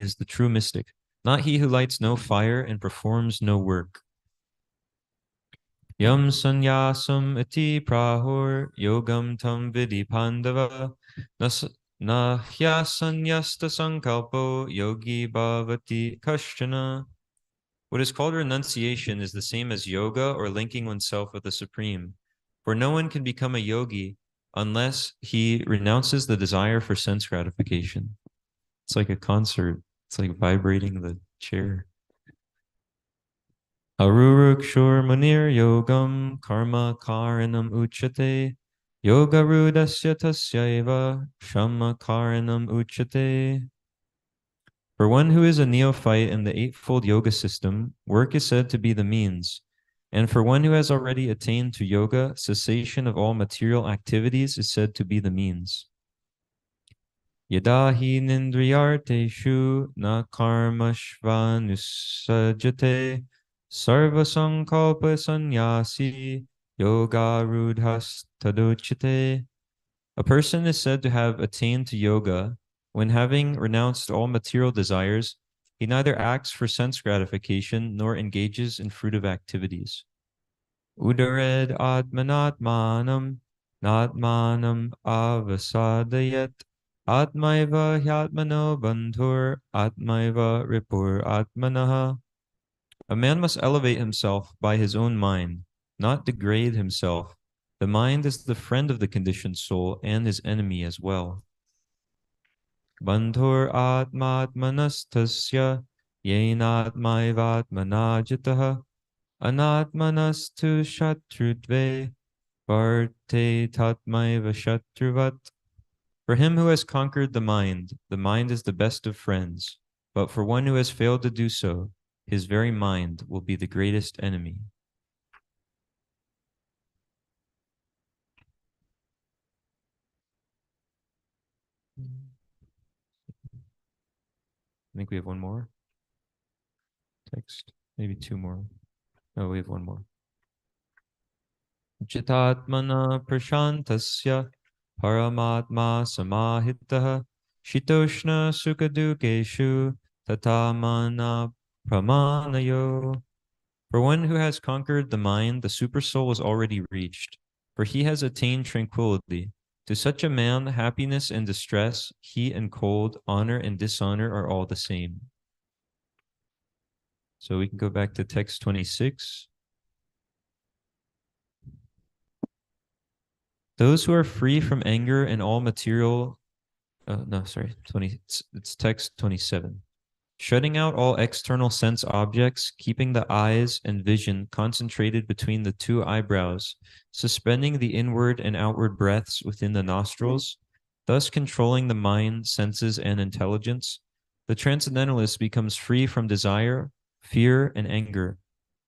is the true mystic, not he who lights no fire and performs no work. Yam sanyasam iti prahur yogam tam vidi pandava na hyasanyasta sankalpo yogi bhavati kashchana. What is called renunciation is the same as yoga or linking oneself with the Supreme. For no one can become a yogi unless he renounces the desire for sense gratification. It's like a concert. It's like vibrating the chair. Arurukshur munir yogam karma karanam uchate yoga rudasya tasyaiva shama karanam uchate. For one who is a neophyte in the eightfold yoga system, work is said to be the means. And for one who has already attained to yoga, cessation of all material activities is said to be the means. Yadahi nindriyarteshu na karmashvanusajate sarva sankalpa sannyasi yoga rudhas taduchite. A person is said to have attained to yoga when, having renounced all material desires, he neither acts for sense gratification nor engages in fruitive activities. Udared atmanatmanam natmanam avasadayat atmaiva hyatmano bandhur atmaiva ripur atmanaha. A man must elevate himself by his own mind, not degrade himself. The mind is the friend of the conditioned soul and his enemy as well. Bandhur atmatmanastasya yenatmaivatmanajitaha anatmanastu shatrudve varte tatmaiva shatruvat. For him who has conquered the mind is the best of friends. But for one who has failed to do so, his very mind will be the greatest enemy. I think we have one more text, maybe two more. No, we have one more. Jitatmana prashantasya paramatma samahitaha shitoshna sukadukeshu tatamana pramanayo. For one who has conquered the mind, the supersoul is already reached, for he has attained tranquility. To such a man, happiness and distress, heat and cold, honor and dishonor are all the same. So we can go back to text 26. Those who are free from anger and all material, 20, it's text 27. Shutting out all external sense objects, keeping the eyes and vision concentrated between the two eyebrows, suspending the inward and outward breaths within the nostrils, thus controlling the mind, senses, and intelligence, the transcendentalist becomes free from desire, fear, and anger.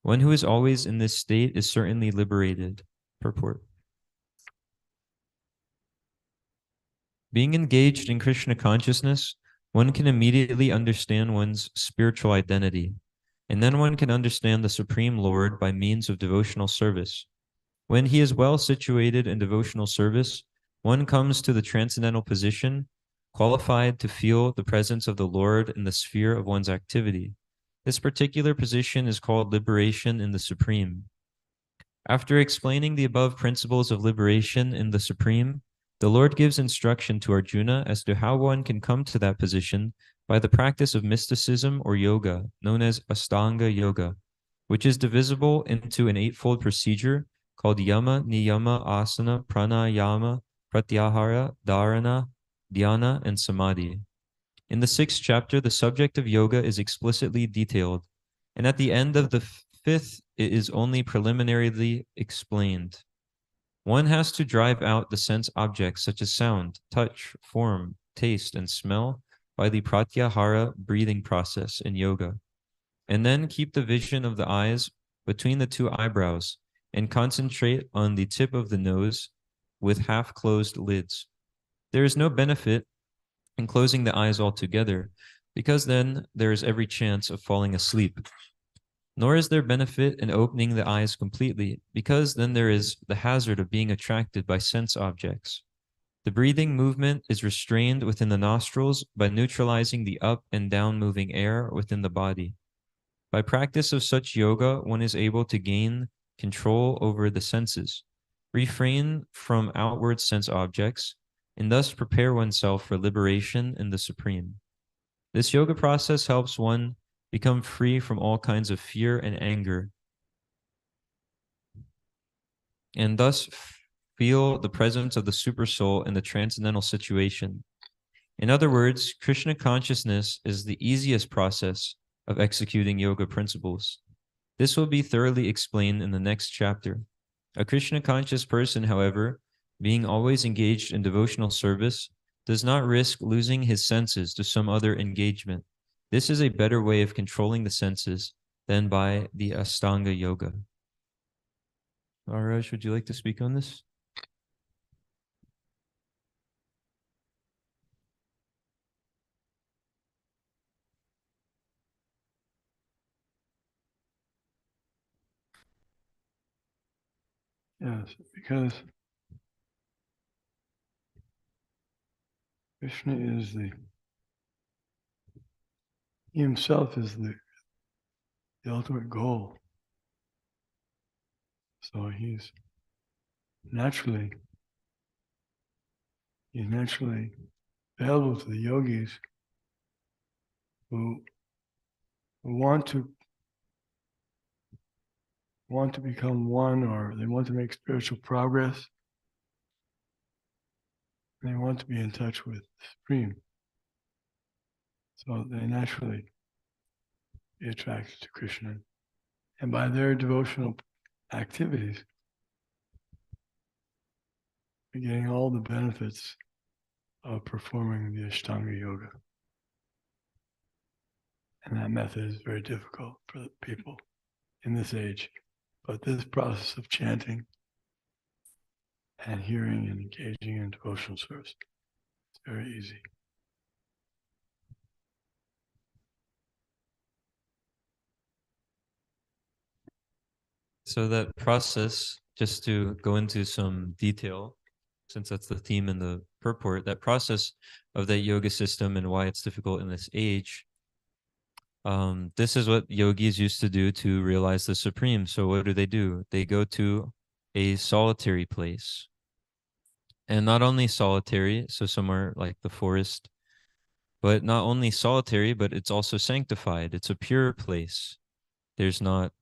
One who is always in this state is certainly liberated. Purport. Being engaged in Krishna consciousness, one can immediately understand one's spiritual identity, and then one can understand the Supreme Lord by means of devotional service. When he is well situated in devotional service, one comes to the transcendental position, qualified to feel the presence of the Lord in the sphere of one's activity. This particular position is called liberation in the Supreme. After explaining the above principles of liberation in the Supreme, the Lord gives instruction to Arjuna as to how one can come to that position by the practice of mysticism or yoga, known as Astanga Yoga, which is divisible into an eightfold procedure called Yama, Niyama, Asana, Pranayama, Pratyahara, Dharana, Dhyana, and Samadhi. In the 6th chapter, the subject of yoga is explicitly detailed, and at the end of the 5th, it is only preliminarily explained. One has to drive out the sense objects such as sound, touch, form, taste, and smell by the pratyahara breathing process in yoga, and then keep the vision of the eyes between the two eyebrows and concentrate on the tip of the nose with half-closed lids. There is no benefit in closing the eyes altogether, because then there is every chance of falling asleep. Nor is there benefit in opening the eyes completely, because then there is the hazard of being attracted by sense objects. The breathing movement is restrained within the nostrils by neutralizing the up and down moving air within the body. By practice of such yoga, one is able to gain control over the senses, refrain from outward sense objects, and thus prepare oneself for liberation in the Supreme. This yoga process helps one become free from all kinds of fear and anger, and thus feel the presence of the Supersoul in the transcendental situation. In other words, Krishna consciousness is the easiest process of executing yoga principles. This will be thoroughly explained in the next chapter. A Krishna conscious person, however, being always engaged in devotional service, does not risk losing his senses to some other engagement. This is a better way of controlling the senses than by the Ashtanga yoga. Raj, would you like to speak on this? Yes, because Krishna is he himself is the ultimate goal. So he's naturally available to the yogis who want to become one, or they want to make spiritual progress. They want to be in touch with the Supreme. So they naturally be attracted to Krishna. And by their devotional activities, they're getting all the benefits of performing the Ashtanga yoga. And that method is very difficult for the people in this age. But this process of chanting and hearing and engaging in devotional service is very easy. So that process, just to go into some detail, since that's the theme in the purport, that process of that yoga system and why it's difficult in this age, this is what yogis used to do to realize the Supreme. So what do? They go to a solitary place. And not only solitary, so somewhere like the forest, but not only solitary, but it's also sanctified. It's a pure place. There's not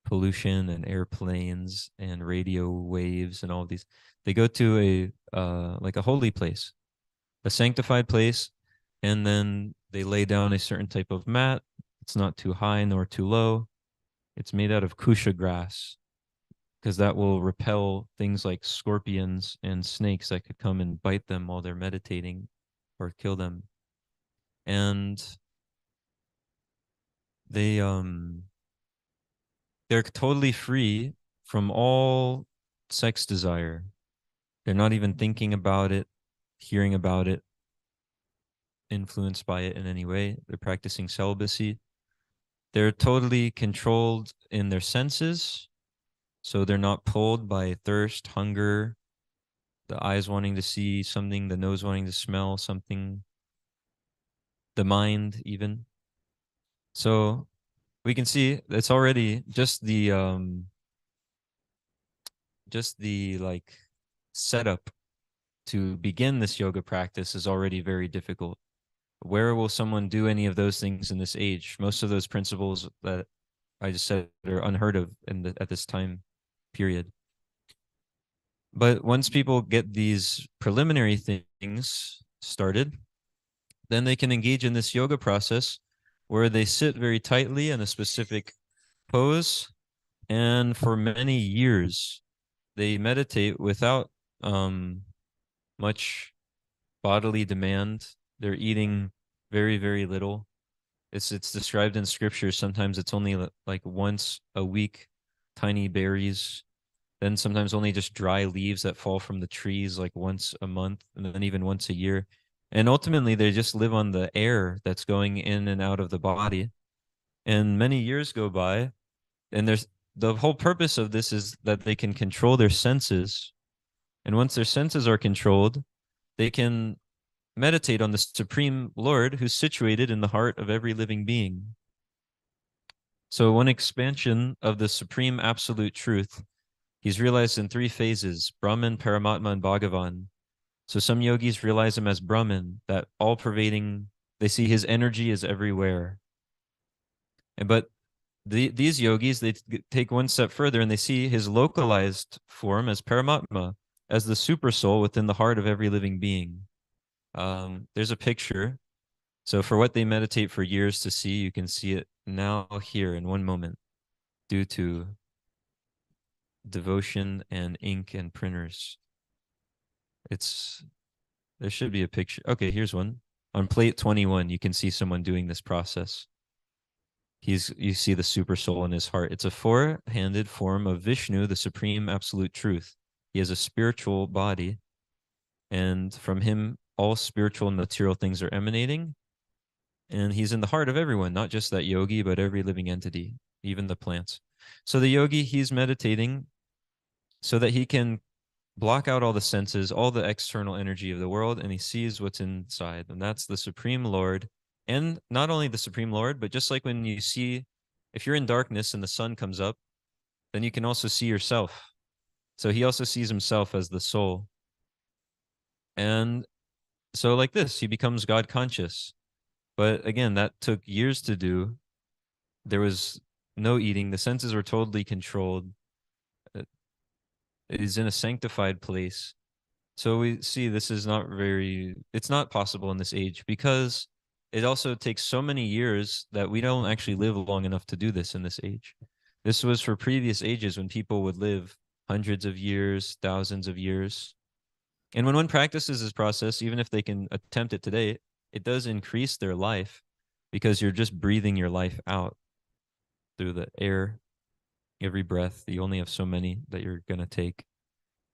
pollution and airplanes and radio waves and all these. They go to a like a holy place, a sanctified place, and then they lay down a certain type of mat. It's not too high nor too low. It's made out of kusha grass because that will repel things like scorpions and snakes that could come and bite them while they're meditating or kill them. And they they're totally free from all sex desire. They're not even thinking about it, hearing about it, influenced by it in any way. They're practicing celibacy. They're totally controlled in their senses. So they're not pulled by thirst, hunger, the eyes wanting to see something, the nose wanting to smell something, the mind even. So we can see it's already just the like setup to begin this yoga practice is already very difficult. Where will someone do any of those things in this age? Most of those principles that I just said are unheard of at this time period. But once people get these preliminary things started, then they can engage in this yoga process where they sit very tightly in a specific pose. And for many years, they meditate without much bodily demand. They're eating very, very little. It's described in scripture. Sometimes it's only like once a week, tiny berries. Then sometimes only just dry leaves that fall from the trees like once a month, and then even once a year. And ultimately, they just live on the air that's going in and out of the body. And many years go by, and there's the whole purpose of this is that they can control their senses And once their senses are controlled, they can meditate on the Supreme Lord who's situated in the heart of every living being. So one expansion of the Supreme Absolute Truth, he's realized in three phases: Brahman, Paramatma, and Bhagavan. So some yogis realize him as Brahman, that all-pervading, they see his energy is everywhere. But these yogis, they take one step further and they see his localized form as Paramatma, as the super soul within the heart of every living being. There's a picture. So for what they meditate for years to see, you can see it now here in one moment due to devotion and ink and printers. There should be a picture. Okay, here's one. On plate 21, you can see someone doing this process. You see the super soul in his heart. It's a four-handed form of Vishnu, the supreme absolute truth. He has a spiritual body, and from him, all spiritual and material things are emanating. And he's in the heart of everyone, not just that yogi, but every living entity, even the plants. So the yogi, he's meditating so that he can block out all the senses, all the external energy of the world, and he sees what's inside. And that's the Supreme Lord. And not only the Supreme Lord, but just like when you see, if you're in darkness and the sun comes up, then you can also see yourself. So he also sees himself as the soul. And so like this, he becomes God conscious. But again, that took years to do. There was no eating. The senses were totally controlled. It is in a sanctified place. So we see this is it's not possible in this age because it also takes so many years that we don't actually live long enough to do this in this age. This was for previous ages when people would live hundreds of years, thousands of years. And when one practices this process, even if they can attempt it today, it does increase their life because you're just breathing your life out through the air, every breath. You only have so many that you're going to take,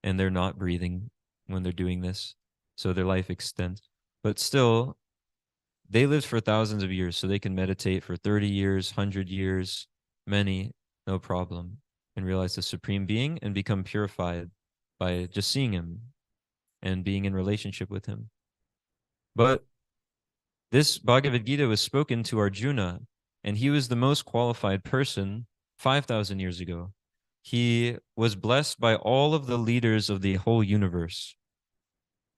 and they're not breathing when they're doing this. So their life extends. But still, they lived for thousands of years, so they can meditate for 30 years, 100 years, many, no problem, and realize the Supreme Being and become purified by just seeing him and being in relationship with him. But this Bhagavad Gita was spoken to Arjuna, and he was the most qualified person 5,000 years ago. He was blessed by all of the leaders of the whole universe.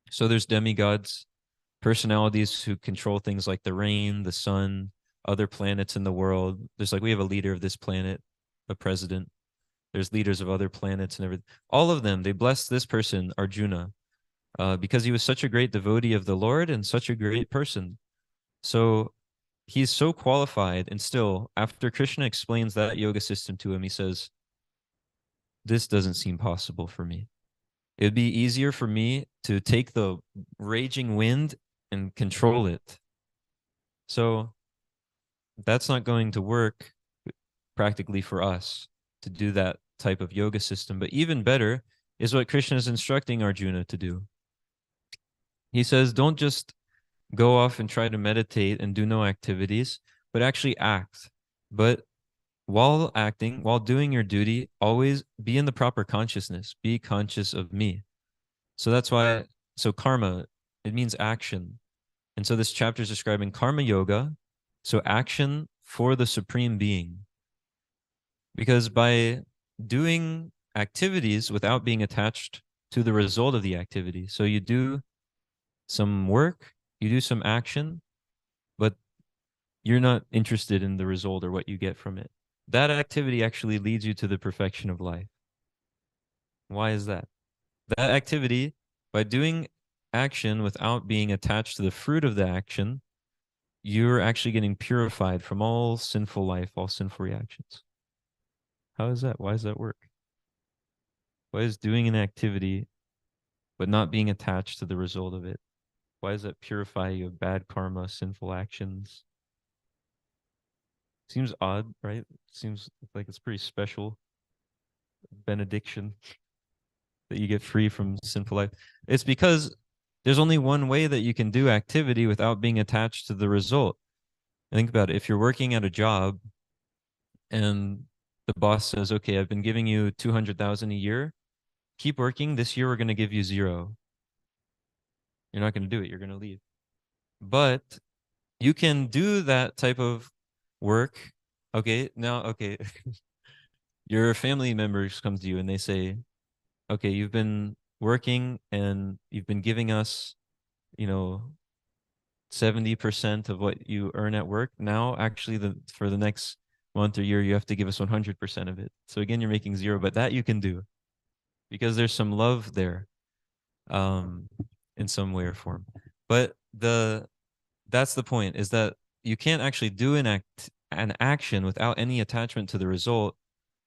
So there's demigods, personalities who control things like the rain, the sun, other planets in the world. There's like, we have a leader of this planet, a president. There's leaders of other planets and everything. All of them, they blessed this person, Arjuna, because he was such a great devotee of the Lord and such a great person. So he's so qualified, and still, after Krishna explains that yoga system to him, he says, this doesn't seem possible for me. It'd be easier for me to take the raging wind and control it. So that's not going to work practically for us to do that type of yoga system. But even better is what Krishna is instructing Arjuna to do. He says, don't just go off and try to meditate and do no activities, but actually act. But while acting, while doing your duty, always be in the proper consciousness. Be conscious of me. So that's why, so karma, it means action. And so this chapter is describing karma yoga, so action for the Supreme Being. Because by doing activities without being attached to the result of the activity, so you do some work, you do some action, but you're not interested in the result or what you get from it. That activity actually leads you to the perfection of life. Why is that? That activity, by doing action without being attached to the fruit of the action, you're actually getting purified from all sinful life, all sinful reactions. How is that? Why does that work? Why is doing an activity but not being attached to the result of it? Why does that purify you of bad karma, sinful actions? Seems odd, right? Seems like it's pretty special benediction that you get free from sinful life. It's because there's only one way that you can do activity without being attached to the result. Think about it. If you're working at a job and the boss says, okay, I've been giving you 200,000 a year, keep working. This year, we're going to give you 0. You're not going to do it. You're going to leave. But you can do that type of work. Okay. Now, okay. Your family members come to you and they say, okay, you've been working and you've been giving us, 70% of what you earn at work. Now, actually, for the next month or year, you have to give us 100% of it. So again, you're making 0, but that you can do because there's some love there, um, in some way or form. But that's the point, is that you can't actually do an action without any attachment to the result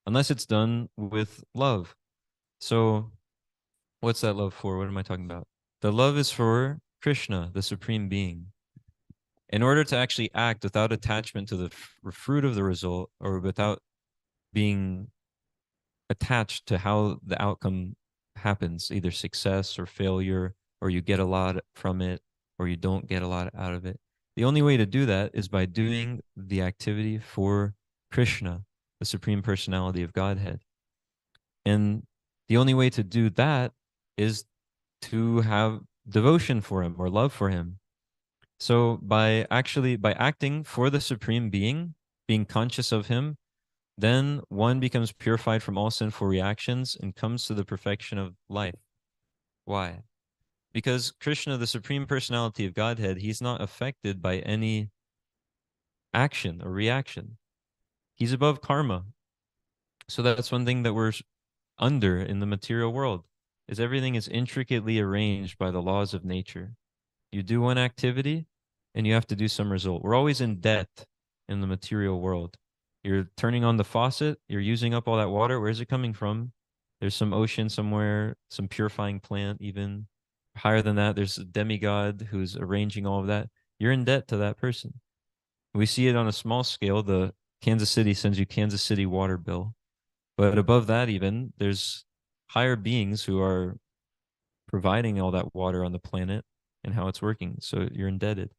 unless it's done with love. So what's that love for? What am I talking about? The love is for Krishna, the supreme being. In order to actually act without attachment to the fruit of the result, or without being attached to how the outcome happens, either success or failure, or you get a lot from it, or you don't get a lot out of it. The only way to do that is by doing the activity for Krishna, the Supreme Personality of Godhead. And the only way to do that is to have devotion for him or love for him. So by acting for the Supreme Being, being conscious of him, then one becomes purified from all sinful reactions and comes to the perfection of life. Why? Because Krishna, the Supreme Personality of Godhead, he's not affected by any action or reaction. He's above karma. So that's one thing that we're under in the material world, is everything is intricately arranged by the laws of nature. You do one activity and you have to do some result. We're always in debt in the material world. You're turning on the faucet, you're using up all that water. Where's it coming from? There's some ocean somewhere, some purifying plant, even higher than that. There's a demigod who's arranging all of that. You're in debt to that person. We see it on a small scale. The Kansas City sends you Kansas City water bill. But above that, even, there's higher beings who are providing all that water on the planet and how it's working. So you're indebted.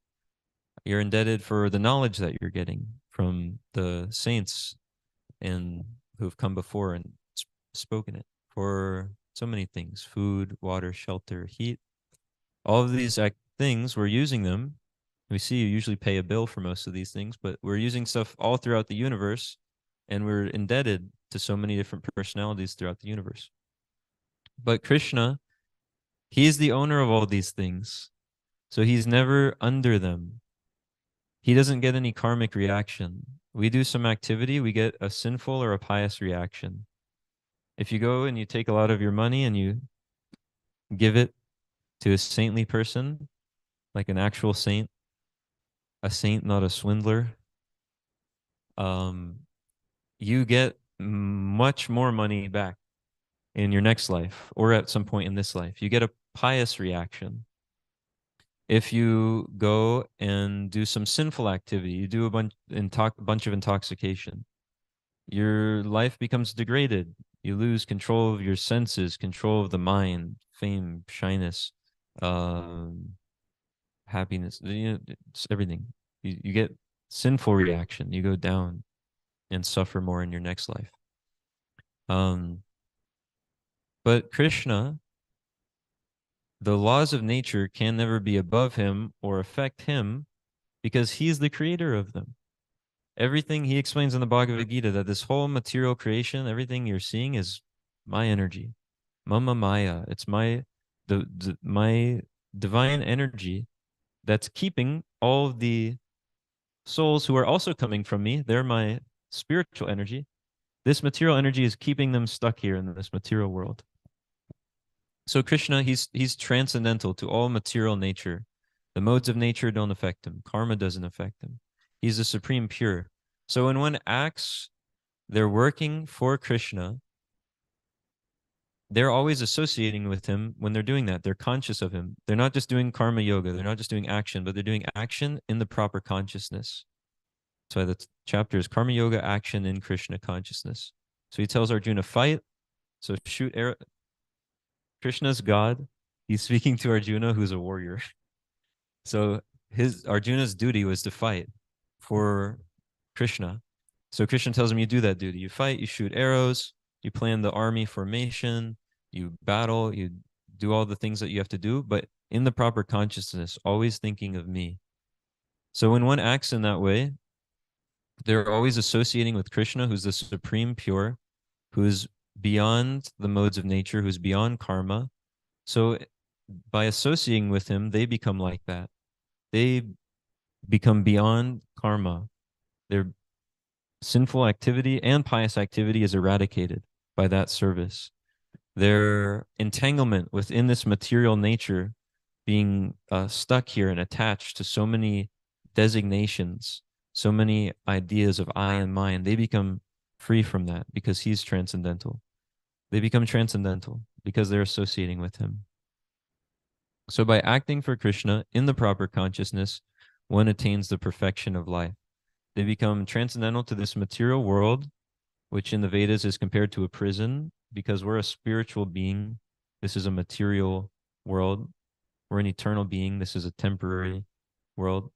You're indebted for the knowledge that you're getting from the saints and who've come before and spoken it, for so many things: food, water, shelter, heat. All of these things, we're using them. We see you usually pay a bill for most of these things, but we're using stuff all throughout the universe, and we're indebted to so many different personalities throughout the universe. But Krishna, he is the owner of all these things. So he's never under them. He doesn't get any karmic reaction. We do some activity, we get a sinful or a pious reaction. If you go and you take a lot of your money and you give it to a saintly person, like an actual saint, a saint, not a swindler, you get much more money back in your next life or at some point in this life. You get a pious reaction. If you go and do some sinful activity, you do a bunch of intoxication, your life becomes degraded. You lose control of your senses, control of the mind, fame, shyness, happiness, it's everything. You get sinful reaction. You go down and suffer more in your next life. But Krishna, the laws of nature can never be above him or affect him because he's the creator of them. Everything he explains in the Bhagavad Gita, that this whole material creation, everything you're seeing is my energy, mama maya. It's my divine energy that's keeping all of the souls who are also coming from me. They're my spiritual energy. This material energy is keeping them stuck here in this material world. So Krishna, he's transcendental to all material nature. The modes of nature don't affect him. Karma doesn't affect him. He's the supreme pure. So when one acts, they're working for Krishna. They're always associating with him when they're doing that. They're conscious of him. They're not just doing karma yoga. They're not just doing action, but they're doing action in the proper consciousness. So the chapter is Karma Yoga, action in Krishna consciousness. So he tells Arjuna, fight. So shoot arrow. Krishna's God. He's speaking to Arjuna, who's a warrior. So Arjuna's duty was to fight for Krishna. So Krishna tells him, you do that duty. You fight, you shoot arrows, you plan the army formation, you battle, you do all the things that you have to do, but in the proper consciousness, always thinking of me. So when one acts in that way, they're always associating with Krishna, who's the supreme pure, who's beyond the modes of nature, who's beyond karma. So by associating with him, they become like that. They become beyond karma. Their sinful activity and pious activity is eradicated by that service. Their entanglement within this material nature, being stuck here and attached to so many designations, so many ideas of I and mine, they become free from that because he's transcendental. They become transcendental because they're associating with him. So by acting for Krishna in the proper consciousness, one attains the perfection of life. They become transcendental to this material world, which in the Vedas is compared to a prison because we're a spiritual being. This is a material world. We're an eternal being. This is a temporary world.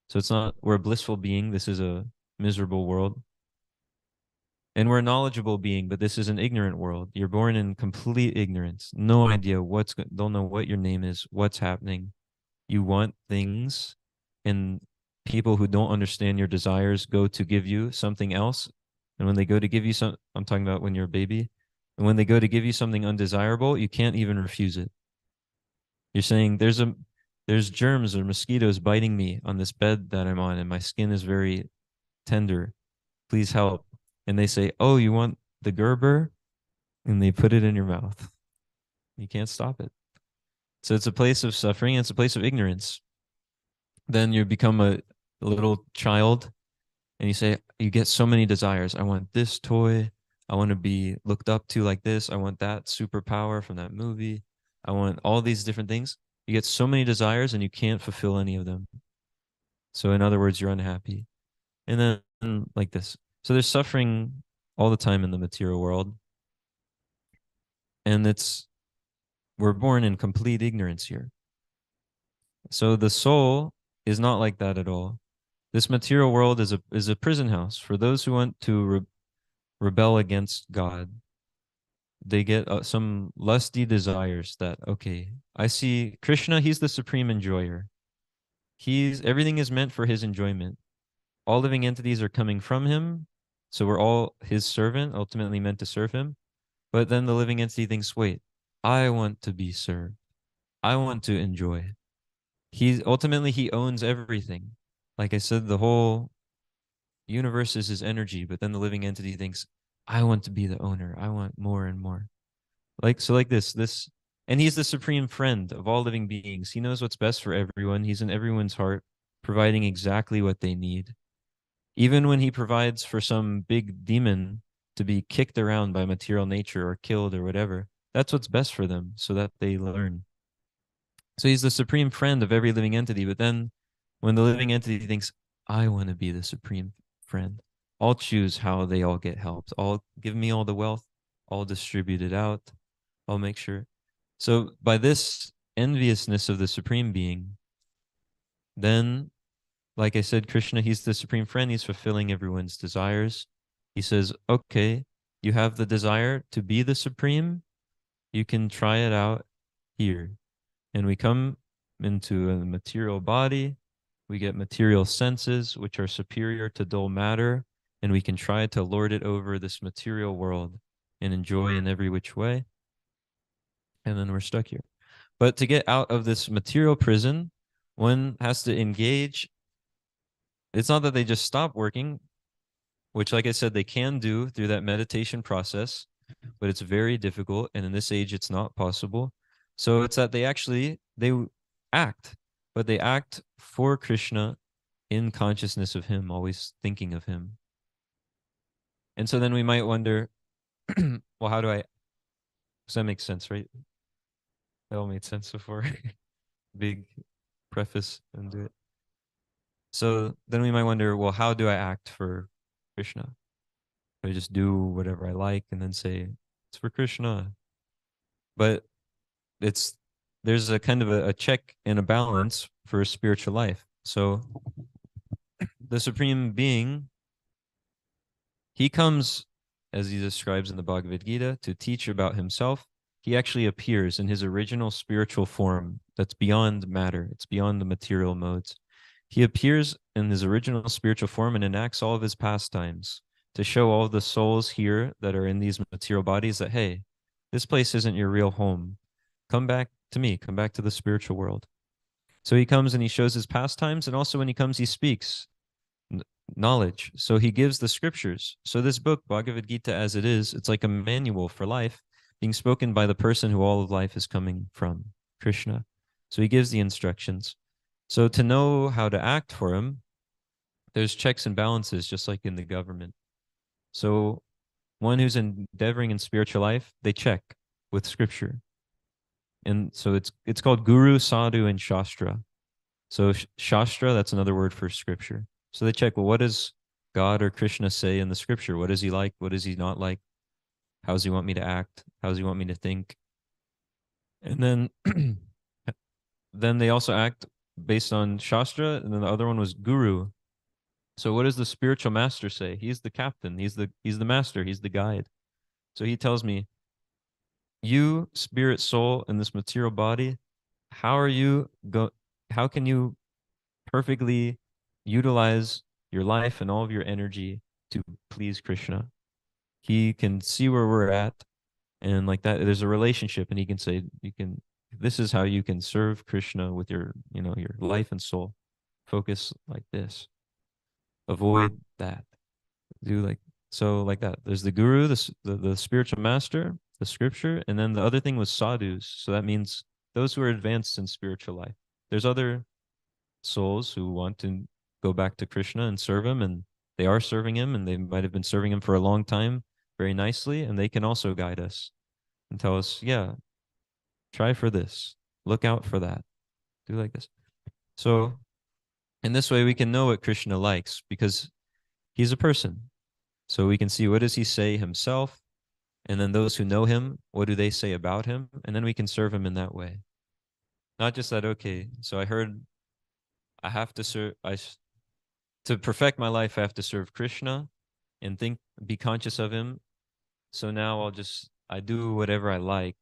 So it's not, we're a blissful being. This is a miserable world. And we're a knowledgeable being, but this is an ignorant world. You're born in complete ignorance. No idea don't know what your name is, what's happening. You want things, and people who don't understand your desires go to give you something else. And when they go to give you I'm talking about when you're a baby, and when they go to give you something undesirable, you can't even refuse it. You're saying there's germs or mosquitoes biting me on this bed that I'm on, and my skin is very tender. Please help. And they say, "Oh, you want the Gerber?" And they put it in your mouth. You can't stop it. So it's a place of suffering. It's a place of ignorance. Then you become a little child and you say, you get so many desires. I want this toy. I want to be looked up to like this. I want that superpower from that movie. I want all these different things. You get so many desires and you can't fulfill any of them. So, in other words, you're unhappy. And then, like this. So, there's suffering all the time in the material world. And we're born in complete ignorance here. So, the soul is not like that at all. This material world is a prison house for those who want to rebel against God. They get some lusty desires that, okay, I see Krishna, he's the supreme enjoyer. Everything is meant for his enjoyment. All living entities are coming from him, so we're all his servant, ultimately meant to serve him. But then the living entity thinks, wait, I want to be served. I want to enjoy. He owns everything. Like I said, the whole universe is his energy, but then the living entity thinks, I want to be the owner. I want more and more. Like this, and he's the supreme friend of all living beings. He knows what's best for everyone. He's in everyone's heart, providing exactly what they need. Even when he provides for some big demon to be kicked around by material nature or killed or whatever, that's what's best for them so that they learn. So he's the supreme friend of every living entity. But then when the living entity thinks, I want to be the supreme friend, I'll choose how they all get helped. I'll give me all the wealth. I'll distribute it out. I'll make sure. So by this enviousness of the supreme being, then, like I said, Krishna, he's the supreme friend. He's fulfilling everyone's desires. He says, okay, you have the desire to be the supreme. You can try it out here. And we come into a material body. We get material senses, which are superior to dull matter. And we can try to lord it over this material world and enjoy in every which way. And then we're stuck here. But to get out of this material prison, one has to engage. It's not that they just stop working, which, like I said, they can do through that meditation process, but it's very difficult. And in this age, it's not possible. So it's that they act, but they act for Krishna in consciousness of him, always thinking of him. And so then we might wonder, well, how do I, does that make sense, right? That all made sense before. Big preface and do it. So then we might wonder, well, how do I act for Krishna? Do I just do whatever I like and then say it's for Krishna? But it's there's a kind of a check and a balance for a spiritual life. So the supreme being, he comes, as he describes in the Bhagavad Gita, to teach about himself. he actually appears in his original spiritual form that's beyond matter, it's beyond the material modes. He appears in his original spiritual form and enacts all of his pastimes to show all the souls here that are in these material bodies that, hey, this place isn't your real home. Come back to me, come back to the spiritual world. So he comes and he shows his pastimes, and also when he comes, he speaks knowledge. So he gives the scriptures. So this book, Bhagavad Gita, as it is, it's like a manual for life being spoken by the person who all of life is coming from, Krishna. So he gives the instructions. So to know how to act for him, there's checks and balances, just like in the government. So one who's endeavoring in spiritual life, they check with scripture. And so it's called Guru, Sadhu, and Shastra. So Shastra, that's another word for scripture. So they check, well, what does God or Krishna say in the scripture? What is he like? What is he not like? How does he want me to act? How does he want me to think? And then then they also act based on Shastra, and then the other one was Guru. So what does the spiritual master say? He's the captain, he's the master, he's the guide. So he tells me, you spirit soul in this material body, how are you go how can you perfectly utilize your life and all of your energy to please Krishna? He can see where we're at, and like that there's a relationship, and he can say, you can, this is how you can serve Krishna with your, your life and soul. Focus like this, avoid that, do like, so like that. There's the guru, the spiritual master, the scripture, and then the other thing was sadhus. So that means those who are advanced in spiritual life. There's other souls who want to go back to Krishna and serve him, and they are serving him, and they might have been serving him for a long time very nicely, and they can also guide us and tell us, yeah, try for this, look out for that, do like this. So in this way we can know what Krishna likes, because he's a person. So we can see, what does he say himself, and then those who know him, what do they say about him, and then we can serve him in that way. Not just that, okay, so I heard I have to serve, to perfect my life I have to serve Krishna and be conscious of him. So now I do whatever I like,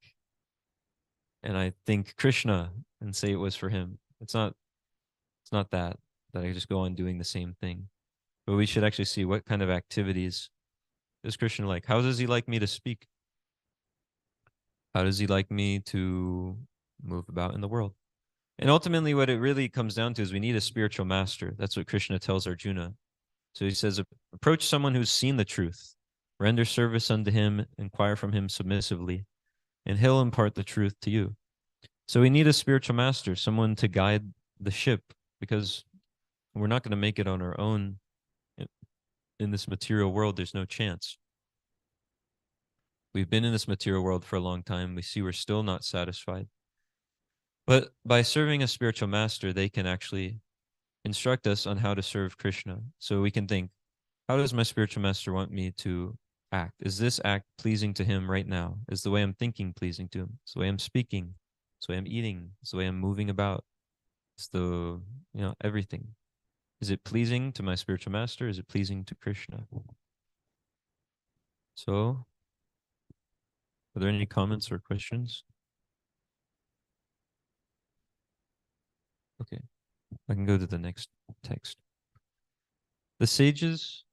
and I think Krishna and say it was for him. It's not that I just go on doing the same thing. But we should actually see, what kind of activities does Krishna like? How does he like me to speak? How does he like me to move about in the world? And ultimately, what it really comes down to is we need a spiritual master. That's what Krishna tells Arjuna. So he says, approach someone who's seen the truth, render service unto him, inquire from him submissively, and he'll impart the truth to you. So we need a spiritual master, someone to guide the ship, because we're not going to make it on our own in this material world. There's no chance. We've been in this material world for a long time. We see we're still not satisfied. But by serving a spiritual master, they can actually instruct us on how to serve Krishna. So we can think, how does my spiritual master want me to act? Is this act pleasing to him right now? Is the way I'm thinking pleasing to him? Is the way I'm speaking? Is the way I'm eating? Is the way I'm moving about? Is everything. Is it pleasing to my spiritual master? Is it pleasing to Krishna? So, are there any comments or questions? Okay, I can go to the next text. The sages.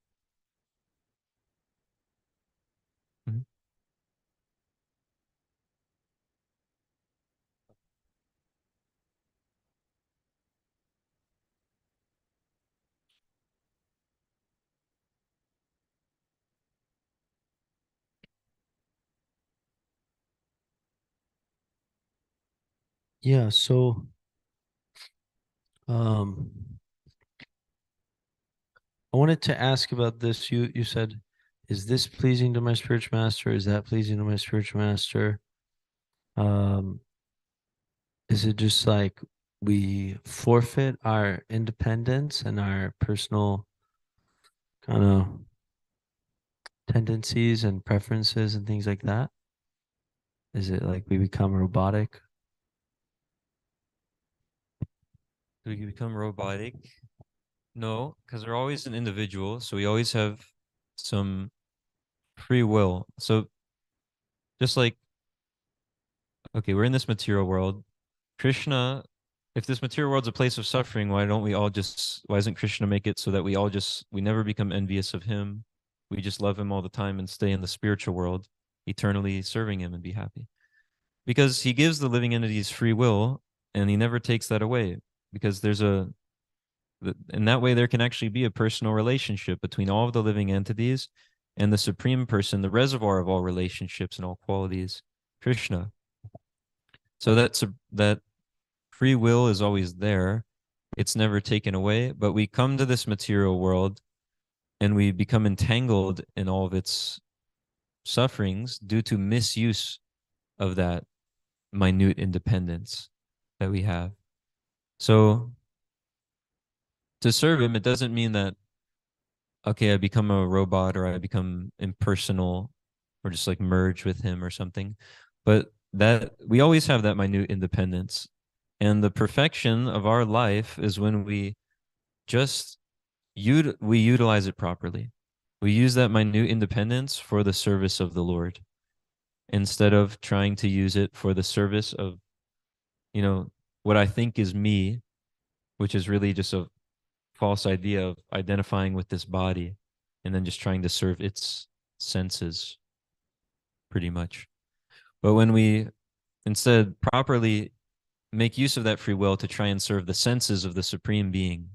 Mhm. Yeah, so um I wanted to ask about this. You said, is this pleasing to my spiritual master? Is that pleasing to my spiritual master? Um, is it just like we forfeit our independence and our personal kind of tendencies and preferences and things like that? Is it like we become robotic? Do we become robotic? No, because we're always an individual, so we always have some free will. So just like okay, we're in this material world. Krishna, if this material world's a place of suffering, why doesn't Krishna make it so that we never become envious of him? We just love him all the time and stay in the spiritual world, eternally serving him and be happy. Because he gives the living entities free will and he never takes that away. Because in that way, there can actually be a personal relationship between all of the living entities and the supreme person, the reservoir of all relationships and all qualities, Krishna. So that free will is always there. It's never taken away, but we come to this material world and we become entangled in all of its sufferings due to misuse of that minute independence that we have. So to serve him, it doesn't mean that, okay, I become a robot or I become impersonal or just like merge with him or something. But that we always have that minute independence. And the perfection of our life is when we just we utilize it properly. We use that minute independence for the service of the Lord instead of trying to use it for the service of, what I think is me, which is really just a false idea of identifying with this body and then just trying to serve its senses pretty much. But when we instead properly make use of that free will to try and serve the senses of the supreme being,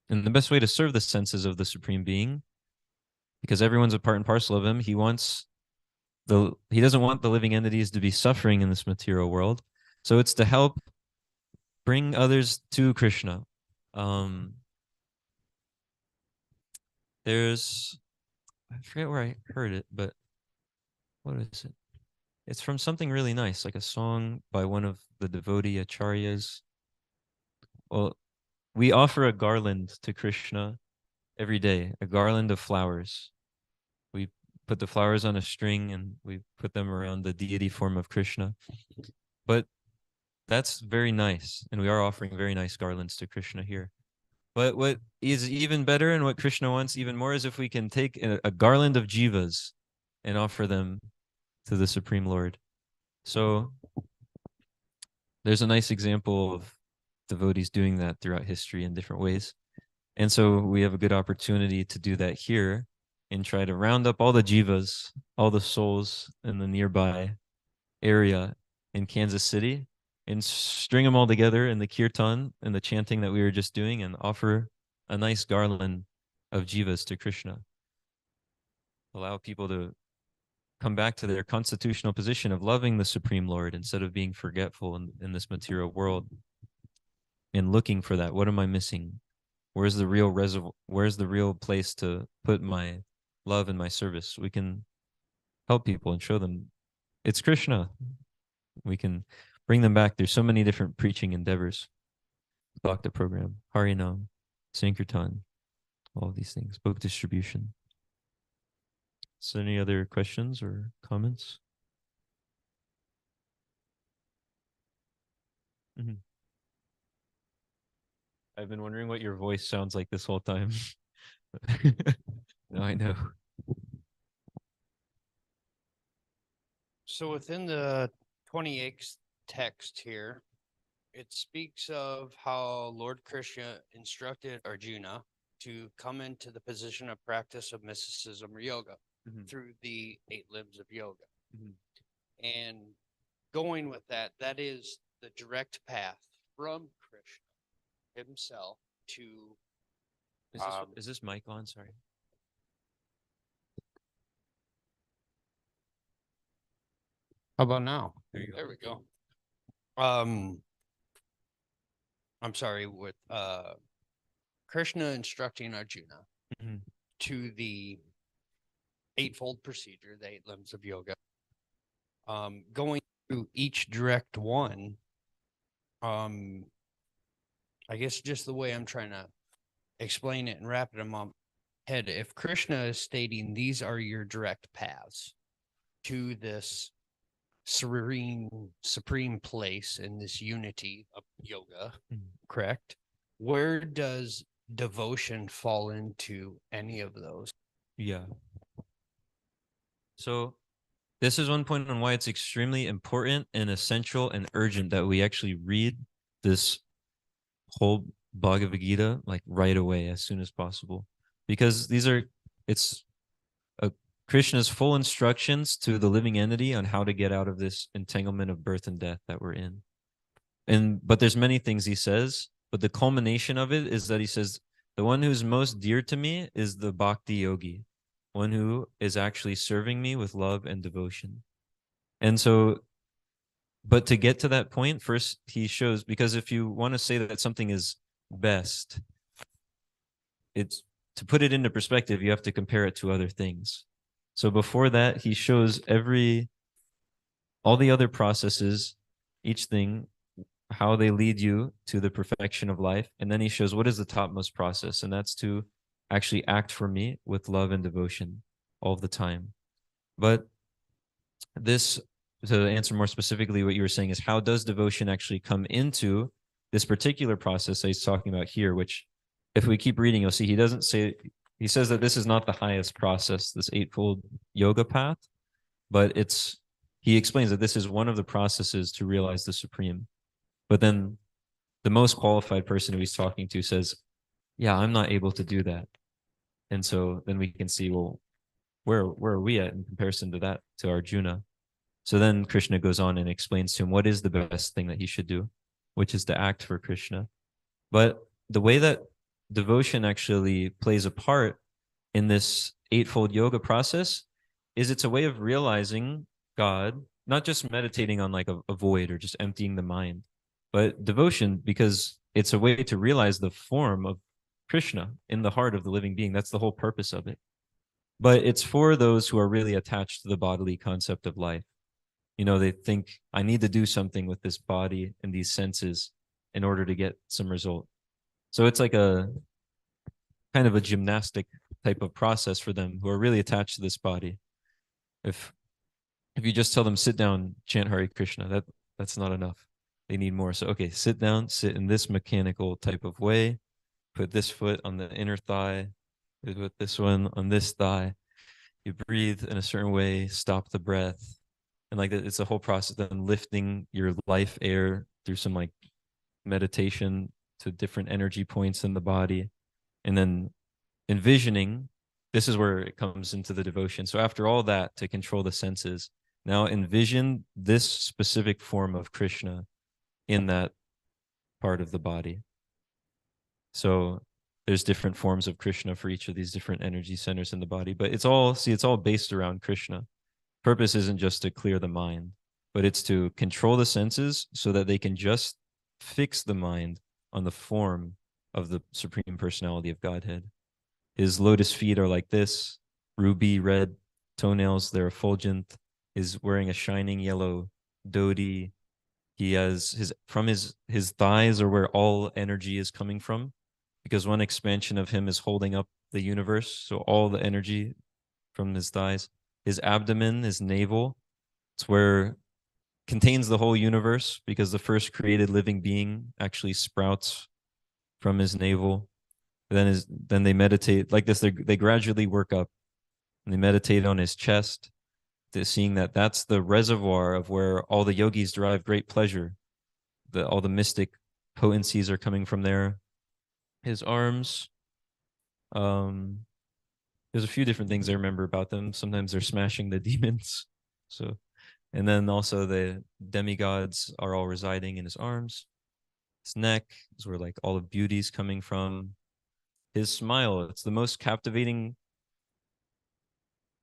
and the best way to serve the senses of the supreme being, because everyone's a part and parcel of him, he doesn't want the living entities to be suffering in this material world. So it's to help bring others to Krishna. There's, I forget where I heard it, but what is it? It's from something really nice, like a song by one of the devotee acharyas. Well, we offer a garland to Krishna every day, a garland of flowers. We put the flowers on a string and we put them around the deity form of Krishna. But that's very nice. And we are offering very nice garlands to Krishna here. But what is even better and what Krishna wants even more is if we can take a garland of jivas and offer them to the Supreme Lord. So there's a nice example of devotees doing that throughout history in different ways. And so we have a good opportunity to do that here and try to round up all the jivas, all the souls in the nearby area in Kansas City and string them all together in the kirtan and the chanting that we were just doing and offer a nice garland of jivas to Krishna. Allow people to come back to their constitutional position of loving the Supreme Lord instead of being forgetful in this material world and looking for that. What am I missing? Where's the real reservoir? Where's the real place to put my love and my service? We can help people and show them it's Krishna. We can bring them back. There's so many different preaching endeavors. Bhakta program, Harinam, Sankirtan, all of these things, book distribution. So any other questions or comments? Mm-hmm. I've been wondering what your voice sounds like this whole time. No, I know. So within the 28th text here, it speaks of how Lord Krishna instructed Arjuna to come into the position of practice of mysticism or yoga through the 8 limbs of yoga. And going with that, that is the direct path from Krishna himself to. Is this mic on? Sorry. How about now? There you go. There we go. I'm sorry, with Krishna instructing Arjuna to the 8-fold procedure, the 8 limbs of yoga. Going through each direct one, I guess just the way I'm trying to explain it and wrap it in my head, if Krishna is stating these are your direct paths to this serene, supreme place in this unity of yoga, correct? Where does devotion fall into any of those? Yeah. So this is one point on why it's extremely important and essential and urgent that we actually read this whole Bhagavad Gita like right away as soon as possible, because it's a Krishna's full instructions to the living entity on how to get out of this entanglement of birth and death that we're in. But there's many things he says, but the culmination of it is that he says the one who's most dear to me is the bhakti yogi, one who is actually serving me with love and devotion. And so, but to get to that point, first he shows, because if you want to say that something is best, it's to put it into perspective, you have to compare it to other things. So before that, he shows all the other processes, each thing, how they lead you to the perfection of life. And then he shows what is the topmost process, and that's to actually act for me with love and devotion all the time. But this, to answer more specifically what you were saying, is how does devotion actually come into this particular process that he's talking about here, which if we keep reading, you'll see he doesn't say, he says that this is not the highest process, this eightfold yoga path, but he explains that this is one of the processes to realize the supreme. But then the most qualified person who he's talking to says, yeah, I'm not able to do that. And so then we can see, well, where are we at in comparison to that, to Arjuna? So then Krishna goes on and explains to him what is the best thing that he should do, which is to act for Krishna. But the way that devotion actually plays a part in this eightfold yoga process is it's a way of realizing God, not just meditating on like a void or just emptying the mind, but devotion, because it's a way to realize the form of Krishna in the heart of the living being. That's the whole purpose of it. But it's for those who are really attached to the bodily concept of life. You know, they think, I need to do something with this body and these senses in order to get some result. So it's like a kind of a gymnastic type of process for them who are really attached to this body. If you just tell them, sit down, chant Hare Krishna, that's not enough. They need more. So, okay, sit down, sit in this mechanical type of way, put this foot on the inner thigh, put this one on this thigh. You breathe in a certain way, stop the breath. And like that, it's a whole process. Then lifting your life air through some like meditation to different energy points in the body. And then envisioning, this is where it comes into the devotion. So after all that, to control the senses, now envision this specific form of Krishna in that part of the body. So there's different forms of Krishna for each of these different energy centers in the body, but it's all based around Krishna. Purpose isn't just to clear the mind, but it's to control the senses so that they can just fix the mind on the form of the Supreme Personality of Godhead. His lotus feet are like this, ruby red toenails, they're effulgent. He's wearing a shining yellow dhoti. He has his thighs are where all energy is coming from, because one expansion of him is holding up the universe. So all the energy from his thighs. His abdomen, his navel, it's where contains the whole universe, because the first created living being actually sprouts from his navel. Then they meditate like this. They gradually work up, and they meditate on his chest, to seeing that that's the reservoir of where all the yogis derive great pleasure. All the mystic potencies are coming from there. His arms, there's a few different things I remember about them. Sometimes they're smashing the demons. So, and then also the demigods are all residing in his arms. His neck is where like all the beauty's coming from. His smile, it's the most captivating.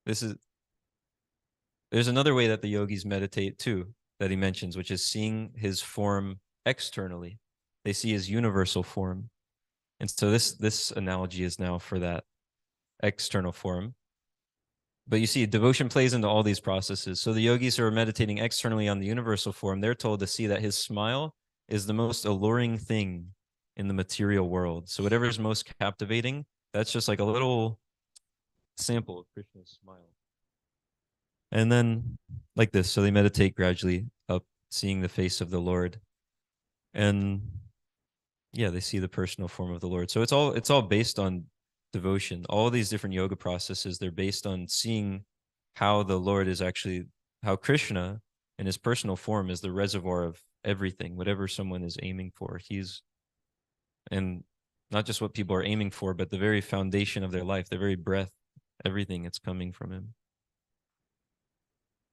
There's another way that the yogis meditate too, that he mentions, which is seeing his form externally. They see his universal form. And so this analogy is now for that external form. But you see, devotion plays into all these processes. So the yogis who are meditating externally on the universal form, they're told to see that his smile is the most alluring thing in the material world. So whatever is most captivating, that's just like a little sample of Krishna's smile. And then like this, so they meditate gradually up, seeing the face of the Lord. And yeah, they see the personal form of the Lord. So it's all based on devotion. All these different yoga processes, they're based on seeing how the Lord is actually, how Krishna in his personal form is the reservoir of everything, whatever someone is aiming for. And not just what people are aiming for, but the very foundation of their life, their very breath, everything, it's coming from him.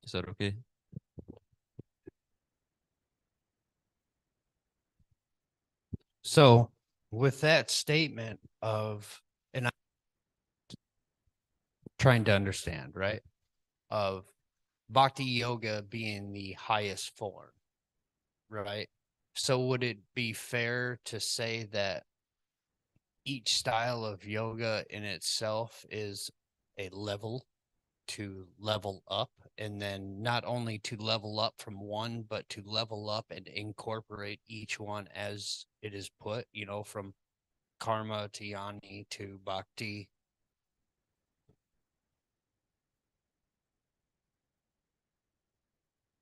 Is that okay? So, with that statement of, and I'm trying to understand, right, of bhakti yoga being the highest form, right? So, would it be fair to say that each style of yoga in itself is a level to level up, and then not only to level up from one, but to level up and incorporate each one as it is put, from karma to yani to bhakti?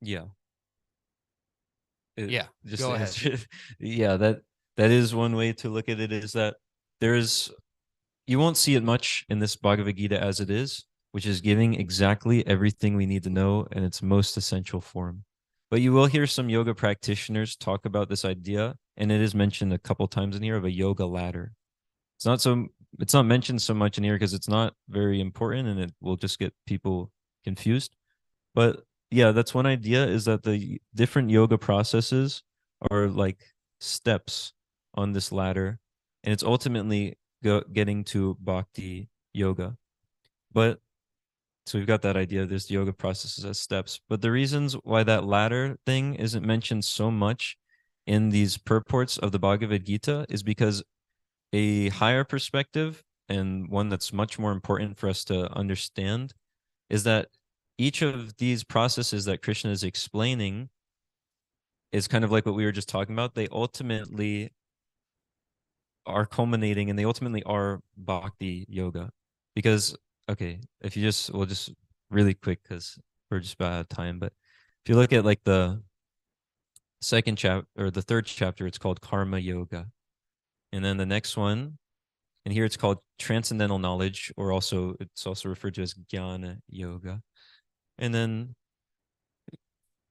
Yeah. Yeah, Just go to ahead. answer, yeah, that is one way to look at it, is that there's, you won't see it much in this Bhagavad Gita as it is, which is giving exactly everything we need to know in its most essential form. But you will hear some yoga practitioners talk about this idea, and it is mentioned a couple times in here, of a yoga ladder. It's not mentioned so much in here because it's not very important and it will just get people confused. But yeah, that's one idea, is that the different yoga processes are like steps on this ladder, and it's ultimately getting to bhakti yoga. But so we've got that idea. There's the yoga processes as steps. But the reasons why that ladder thing isn't mentioned so much in these purports of the Bhagavad Gita is because a higher perspective, and one that's much more important for us to understand, is that each of these processes that Krishna is explaining is kind of like what we were just talking about. They ultimately are culminating, and they ultimately are bhakti yoga. Because, okay, if you just, we'll just really quick because we're just about out of time. But if you look at like the second chapter or the third chapter, it's called karma yoga. And then the next one, and here it's called transcendental knowledge, or also it's also referred to as jnana yoga. And then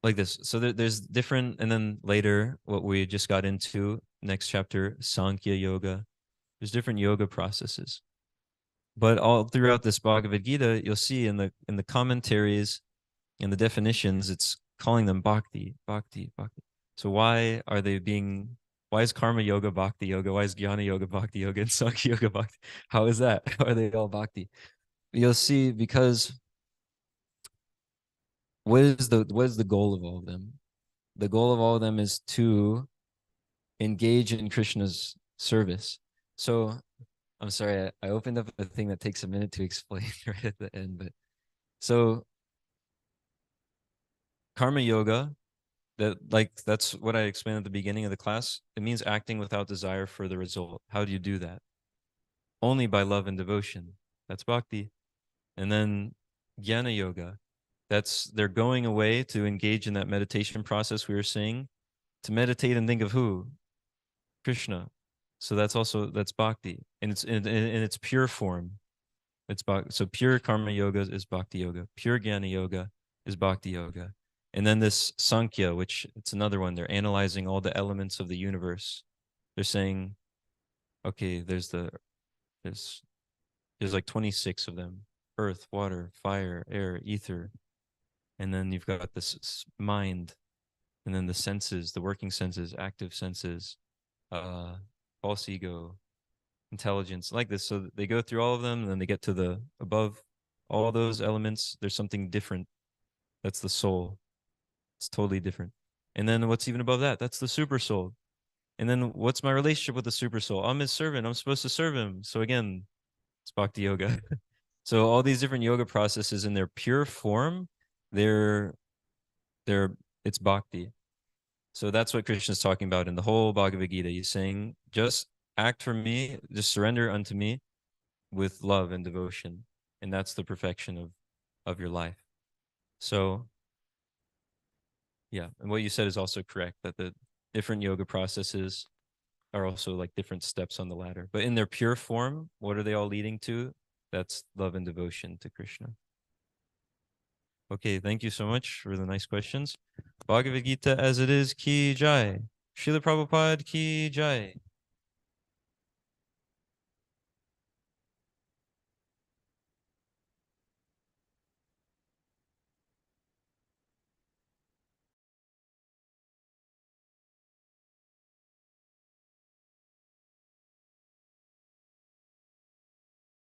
like this. So there's different, and then later what we just got into, next chapter, Sankhya yoga. There's different yoga processes. But all throughout this Bhagavad Gita, you'll see in the commentaries and the definitions, it's calling them bhakti, bhakti, bhakti. So why is karma yoga bhakti yoga? Why is jnana yoga bhakti yoga and Sankhya yoga bhakti? How is that? How are they all bhakti? You'll see, because what is the goal of all of them? The goal of all of them is to engage in Krishna's service. So I'm sorry, I opened up a thing that takes a minute to explain right at the end, but so karma yoga, that's what I explained at the beginning of the class. It means acting without desire for the result. How do you do that? Only by love and devotion. That's bhakti. And then jnana yoga, they're going away to engage in that meditation process we were saying, to meditate and think of who? Krishna. So that's bhakti, and it's in its pure form. It's bhakti. So pure karma yoga is bhakti yoga. Pure jnana yoga is bhakti yoga. And then this Sankhya, which it's another one. They're analyzing all the elements of the universe. They're saying, okay, there's there's like 26 of them: earth, water, fire, air, ether. And then you've got this mind, and then the senses, the working senses, active senses, false ego, intelligence, like this. So they go through all of them, and then they get to the above all those elements. There's something different. That's the soul. It's totally different. And then what's even above that? That's the super soul. And then what's my relationship with the super soul? I'm his servant. I'm supposed to serve him. So again, it's bhakti yoga. So all these different yoga processes in their pure form, they're they're it's bhakti. So that's what Krishna is talking about in the whole Bhagavad Gita. He's saying, just act for me, just surrender unto me with love and devotion. And that's the perfection of your life. So yeah, and what you said is also correct, that the different yoga processes are also like different steps on the ladder. But in their pure form, what are they all leading to? That's love and devotion to Krishna. Okay, thank you so much for the nice questions. Bhagavad Gita as it is, ki jai. Srila Prabhupada ki jai.